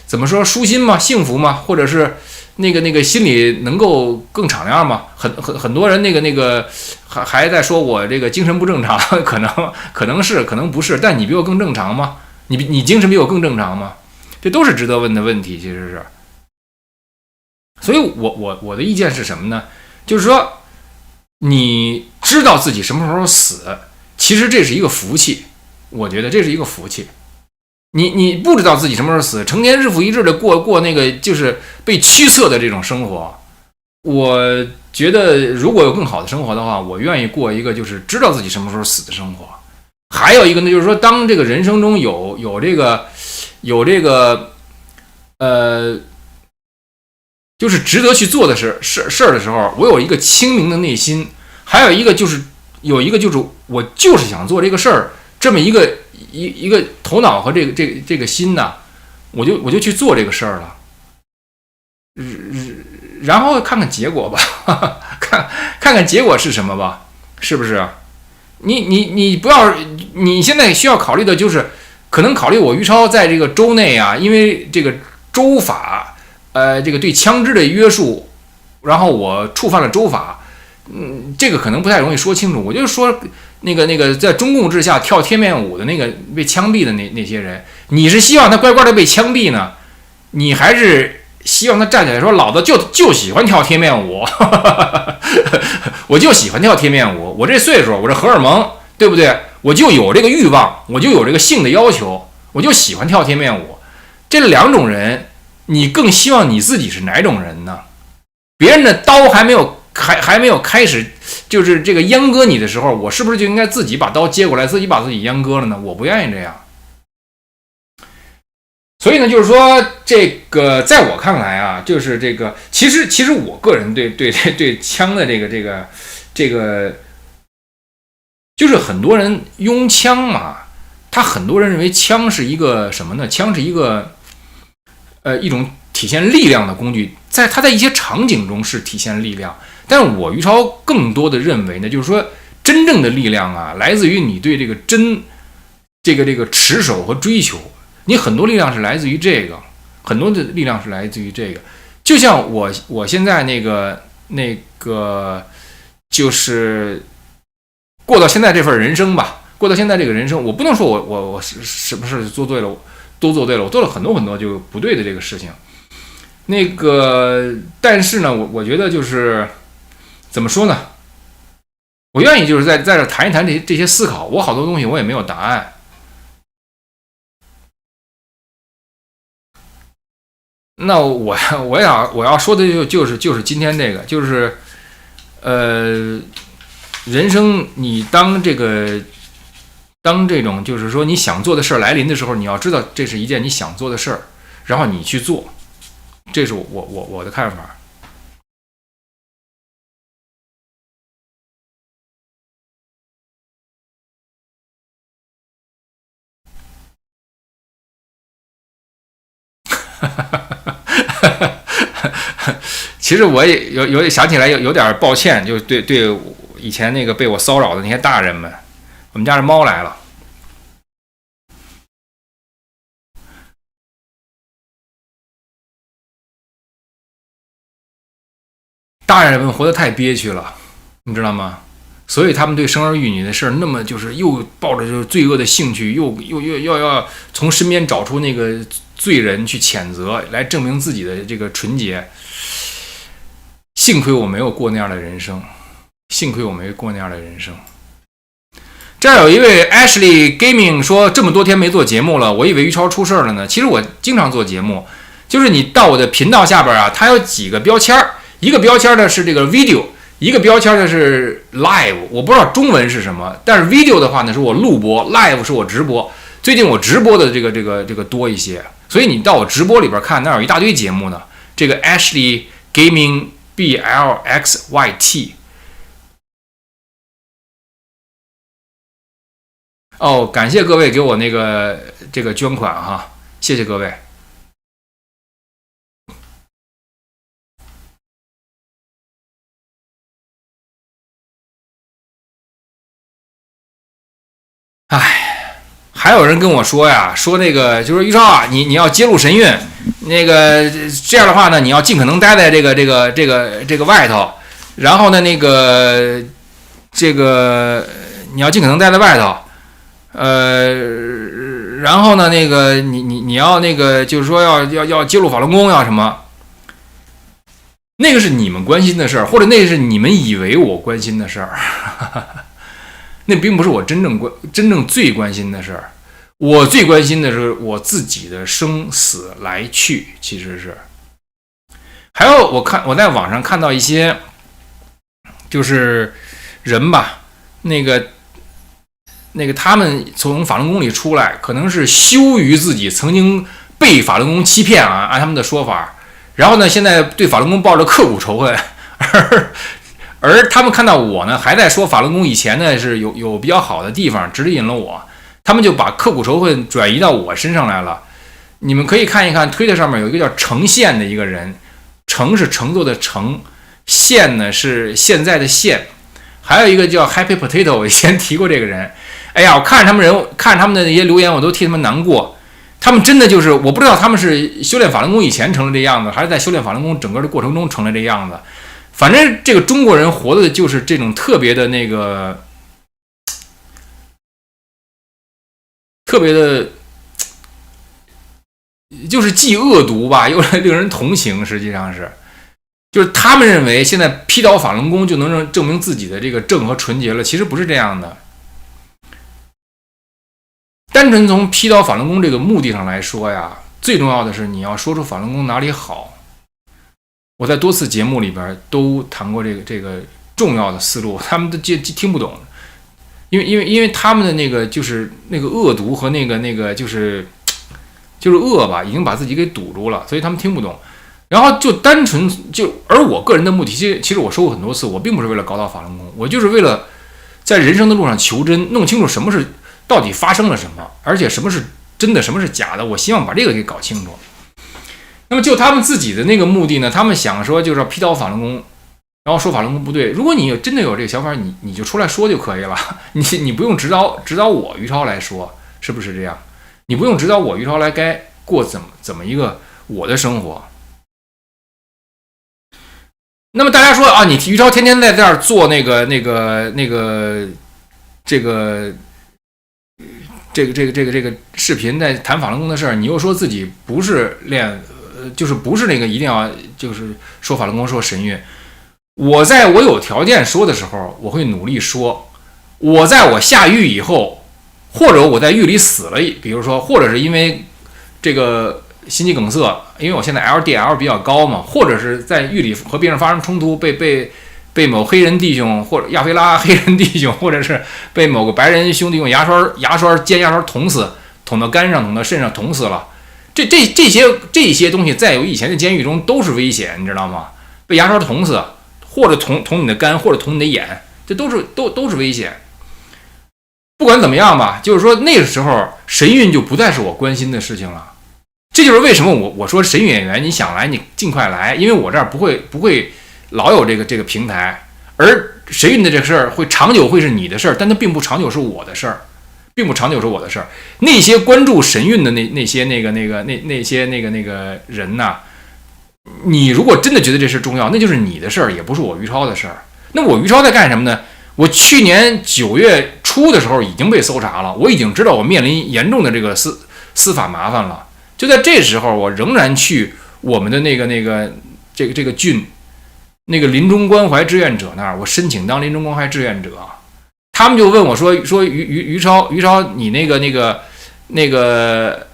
怎么说舒心吗？幸福吗？或者是那个心里能够更敞亮吗？很多人那个还在说我这个精神不正常，可能是可能不是，但你比我更正常吗？你精神比我更正常吗？这都是值得问的问题，其实是。所以我的意见是什么呢？就是说你知道自己什么时候死，其实这是一个福气。我觉得这是一个福气，你不知道自己什么时候死，成天日复一日的过那个就是被驱策的这种生活。我觉得如果有更好的生活的话，我愿意过一个就是知道自己什么时候死的生活。还有一个呢，就是说当这个人生中有这个就是值得去做的事儿的时候，我有一个清明的内心，还有一个就是我就是想做这个事儿，这么一个头脑和这个心呢，我就去做这个事儿了。然后看看结果吧，看看结果是什么吧，是不是？你不要，你现在需要考虑的就是，可能考虑我于超在这个州内啊，因为这个州法，这个对枪支的约束，然后我触犯了州法，这个可能不太容易说清楚。我就说那个在中共治下跳贴面舞的那个被枪毙的那些人，你是希望他乖乖的被枪毙呢，你还是希望他站起来说老子就喜欢跳贴面舞，我就喜欢跳贴面舞，我这岁数，我这荷尔蒙，对不对？我就有这个欲望，我就有这个性的要求，我就喜欢跳贴面舞。这两种人，你更希望你自己是哪种人呢？别人的刀还没有开始，就是这个阉割你的时候，我是不是就应该自己把刀接过来，自己把自己阉割了呢？我不愿意这样。所以呢，就是说这个，在我看来啊，就是这个，其实我个人对枪的这个，就是很多人拥枪嘛，他很多人认为枪是一个什么呢？枪是一个一种体现力量的工具，它在一些场景中是体现力量，但是我于超更多的认为呢，就是说真正的力量啊，来自于你对这个这个持守和追求。你很多力量是来自于这个，很多的力量是来自于这个。就像我现在那个就是过到现在这份人生吧，过到现在这个人生，我不能说我什么事做对了，都做对了，我做了很多就不对的这个事情。但是呢，我觉得就是怎么说呢？我愿意就是在这谈一谈这些思考。我好多东西我也没有答案。那我要说的就是今天这个，就是人生你当这种就是说你想做的事儿来临的时候，你要知道这是一件你想做的事儿，然后你去做，这是我的看法。其实我也有点想起来有点抱歉，就对以前那个被我骚扰的那些大人们，我们家的猫来了。大人们活得太憋屈了，你知道吗？所以他们对生儿育女的事儿，那么就是又抱着就是罪恶的兴趣，又要从身边找出那个罪人去谴责，来证明自己的这个纯洁。幸亏我没有过那样的人生，这儿有一位 Ashley Gaming 说，这么多天没做节目了，我以为于超出事了呢。其实我经常做节目，就是你到我的频道下边啊，它有几个标签，一个标签呢是这个 video， 一个标签呢是 live， 我不知道中文是什么，但是 video 的话呢是我录播， live 是我直播。最近我直播的这个多一些，所以你到我直播里边看，那有一大堆节目呢。这个 Ashley Gaming BLXYT。哦，感谢各位给我这个捐款哈，谢谢各位。哎，还有人跟我说呀，说那个就是于超啊，你要揭露神韵，那个这样的话呢，你要尽可能待在这个外头，然后呢你要尽可能待在外头。然后呢，你要就是说要揭露法轮功要什么？那个是你们关心的事儿，或者那个是你们以为我关心的事儿，那并不是我真正最关心的事儿。我最关心的是我自己的生死来去，其实是。还有我在网上看到一些就是人吧，那个他们从法轮功里出来，可能是羞于自己曾经被法轮功欺骗按他们的说法，然后呢，现在对法轮功抱着刻骨仇恨，而他们看到我呢，还在说法轮功以前呢是有比较好的地方，指引了我，他们就把刻骨仇恨转移到我身上来了。你们可以看一看推特上面有一个叫程宪的一个人，程是乘坐的程，宪呢是现在的宪，还有一个叫 Happy Potato， 我以前提过这个人。哎呀，我看他们的那些留言，我都替他们难过。他们真的就是，我不知道他们是修炼法轮功以前成了这样子，还是在修炼法轮功整个的过程中成了这样子。反正这个中国人活的就是这种特别的那个，特别的，就是既恶毒吧，又令人同情。实际上是，就是他们认为现在批倒法轮功就能证明自己的这个正和纯洁了，其实不是这样的。单纯从批倒法轮功这个目的上来说呀，最重要的是你要说出法轮功哪里好。我在多次节目里边都谈过这个重要的思路，他们都听不懂，因为他们的那个就是那个恶毒和那个就是恶吧，已经把自己给堵住了，所以他们听不懂。然后就单纯而我个人的目的，其实我说过很多次，我并不是为了搞倒法轮功，我就是为了在人生的路上求真，弄清楚什么是到底发生了什么，而且什么是真的，什么是假的，我希望把这个给搞清楚。那么就他们自己的那个目的呢，他们想说就是要批倒法轮功，然后说法轮功不对。如果你真的有这个想法，你就出来说就可以了，你不用指导我于超来说，是不是这样？你不用指导我于超来该过怎么一个我的生活。那么大家说啊，你于超天天在这儿做这个视频，在谈法轮功的事儿，你又说自己不是就是不是那个一定要就是说法轮功说神韵。我在我有条件说的时候，我会努力说。我在我下狱以后，或者我在狱里死了，比如说，或者是因为这个心肌梗塞，因为我现在 LDL 比较高嘛，或者是在狱里和别人发生冲突，被某黑人弟兄或者亚非拉黑人弟兄，或者是被某个白人兄弟用尖牙刷捅死，捅到肝上，捅到肾上，捅死了。这些东西，在我以前的监狱中都是危险，你知道吗？被牙刷捅死，或者捅你的肝，或者捅你的眼，这都是危险。不管怎么样吧，就是说那个时候神韵就不再是我关心的事情了。这就是为什么我说神韵演员，你想来你尽快来，因为我这儿不会老有这个平台，而神韵的这个事儿长久会是你的事儿，但它并不长久是我的事儿，那些关注神韵的那些人呐，你如果真的觉得这事重要，那就是你的事儿，也不是我于超的事儿。那我于超在干什么呢？我去年9月初的时候已经被搜查了，我已经知道我面临严重的这个司法麻烦了。就在这时候，我仍然去我们的这个郡那个临终关怀志愿者那儿，我申请当临终关怀志愿者。他们就问我说于超，你那个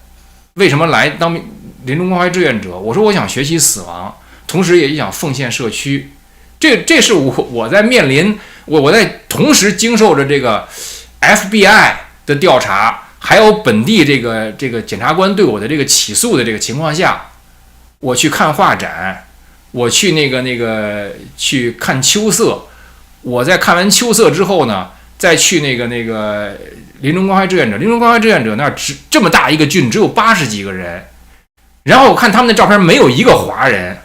为什么来当临终关怀志愿者？我说我想学习死亡，同时也想奉献社区。这是我在面临我在同时经受着这个 FBI 的调查，还有本地这个检察官对我的这个起诉的这个情况下，我去看画展，我去去看秋色。我在看完秋色之后呢，再去那个临终关怀志愿者。临终关怀志愿者那儿这么大一个郡，只有80几个人。然后我看他们的照片，没有一个华人，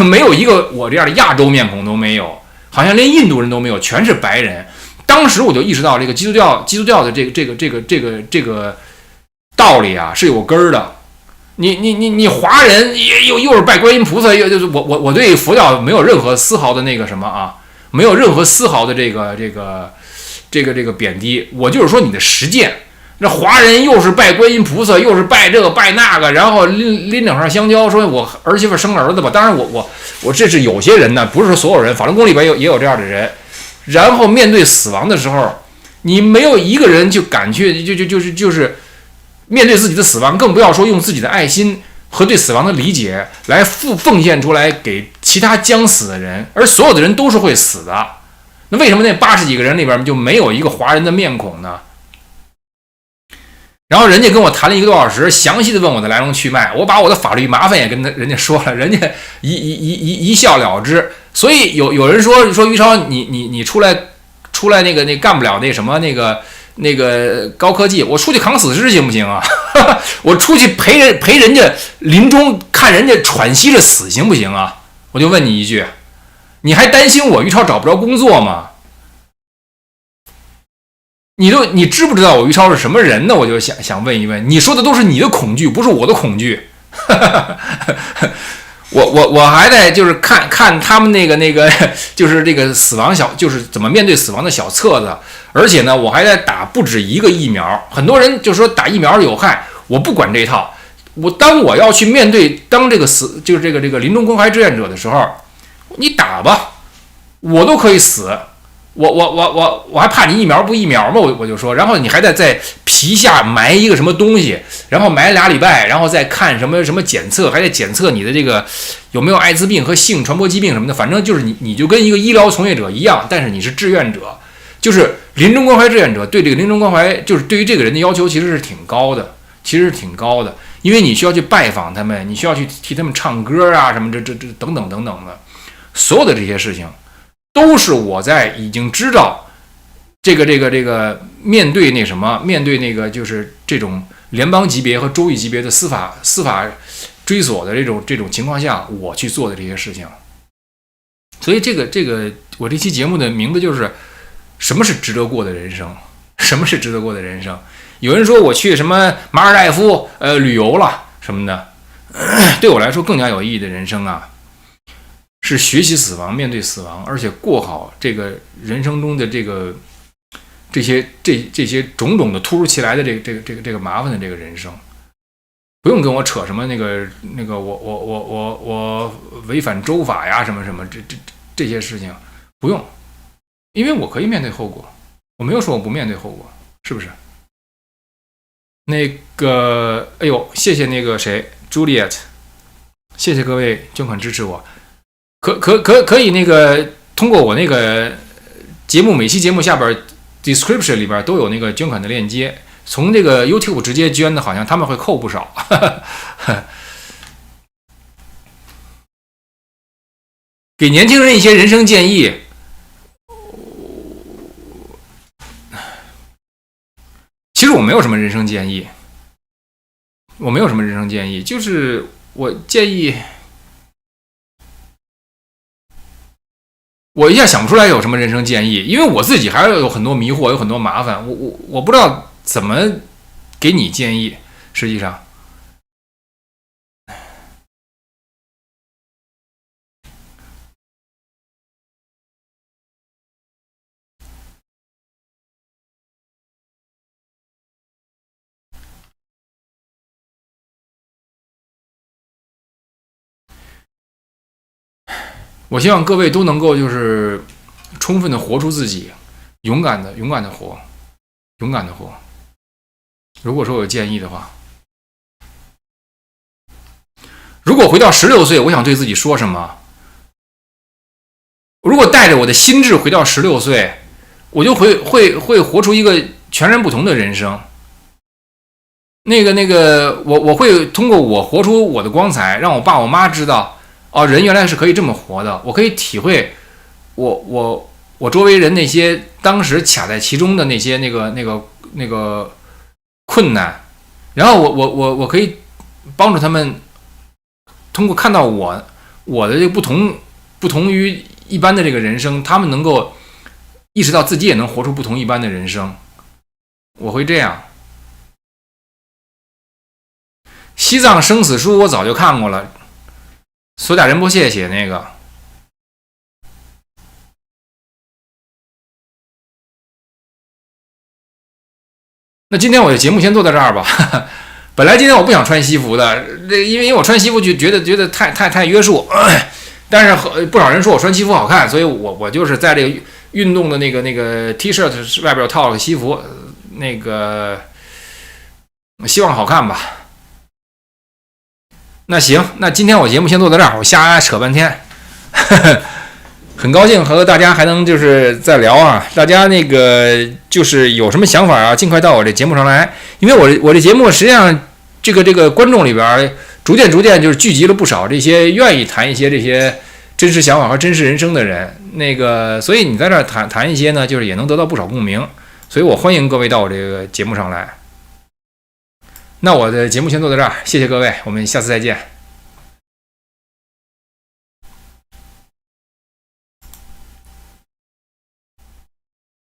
没有一个我这样的亚洲面孔都没有，好像连印度人都没有，全是白人。当时我就意识到这个基督教的这个道理啊是有根儿的。你华人又是拜观音菩萨，我对佛教没有任何丝毫的那个什么啊，没有任何丝毫的这个贬低。我就是说你的实践，那华人又是拜观音菩萨，又是拜这个拜那个，然后拎两串香蕉，说我儿媳妇生了儿子吧。当然我这是有些人呢，不是说所有人，法轮功里边也有这样的人。然后面对死亡的时候，你没有一个人就敢去就是面对自己的死亡，更不要说用自己的爱心和对死亡的理解来奉献出来给其他将死的人，而所有的人都是会死的。那为什么那80几个人里边就没有一个华人的面孔呢？然后人家跟我谈了1个多小时，详细的问我的来龙去脉，我把我的法律麻烦也跟人家说了，人家一笑了之。所以有人说于超你出来那个干不了那什么那个高科技，我出去扛死尸行不行啊？我出去陪人家临终看人家喘息着死行不行啊？我就问你一句，你还担心我于超找不着工作吗？你知不知道我于超是什么人呢？我就想问一问，你说的都是你的恐惧，不是我的恐惧。我还在就是看他们那个就是这个死亡就是怎么面对死亡的小册子，而且呢我还在打不止1个疫苗。很多人就说打疫苗有害，我不管这一套。当我要去面对这个就是这个临终关怀志愿者的时候，你打吧，我都可以死。我还怕你疫苗不疫苗吗？我就说，然后你还在皮下埋一个什么东西，然后埋2礼拜，然后再看什么检测，还得检测你的这个有没有艾滋病和性传播疾病什么的。反正就是你就跟一个医疗从业者一样，但是你是志愿者，就是临终关怀志愿者对这个临终关怀，就是对于这个人的要求其实是挺高的，因为你需要去拜访他们，你需要去替他们唱歌啊什么这等等等等的，所有的这些事情。都是我在已经知道这个面对那个就是这种联邦级别和州域级别的司法追索的这种情况下，我去做的这些事情。所以这个我这期节目的名字就是什么是值得过的人生？什么是值得过的人生？有人说我去什么马尔代夫旅游了什么的，对我来说更加有意义的人生啊。是学习死亡，面对死亡，而且过好这个人生中的这些种种的突如其来的这个麻烦的这个人生，不用跟我扯什么那个我违反州法呀什么这些事情，不用，因为我可以面对后果，我没有说我不面对后果，是不是？那个，哎呦，谢谢那个谁 Juliet， 谢谢各位捐款支持我。可以那个通过我那个节目，每期节目下边 description 里边都有那个捐款的链接，从这个 YouTube 直接捐的，好像他们会扣不少。给年轻人一些人生建议，其实我没有什么人生建议，就是我建议。我一下想不出来有什么人生建议，因为我自己还有很多迷惑，有很多麻烦，我不知道怎么给你建议。实际上，我希望各位都能够就是充分的活出自己，勇敢的活。如果说有建议的话，如果回到16岁，我想对自己说什么？如果带着我的心智回到16岁，我就会活出一个全然不同的人生。我会通过我活出我的光彩，让我爸我妈知道，哦，人原来是可以这么活的。我可以体会我周围人那些当时卡在其中的那些那个困难，然后我可以帮助他们，通过看到我的这个不同于一般的这个人生，他们能够意识到自己也能活出不同一般的人生。我会这样。西藏生死书我早就看过了，索甲仁波切写那个。那今天我的节目先做到这儿吧。本来今天我不想穿西服的，因为我穿西服就觉得太约束。但是不少人说我穿西服好看，所以我就是在这个运动的那个 T 恤外边套了个西服，那个希望好看吧。那行，那今天我节目先做到这儿，我瞎扯半天。很高兴和大家还能就是再聊啊，大家那个就是有什么想法啊，尽快到我这节目上来，因为我这节目实际上这个观众里边逐渐就是聚集了不少这些愿意谈一些这些真实想法和真实人生的人，那个所以你在这谈一些呢，就是也能得到不少共鸣，所以我欢迎各位到我这个节目上来。那我的节目先做到这儿，谢谢各位，我们下次再见。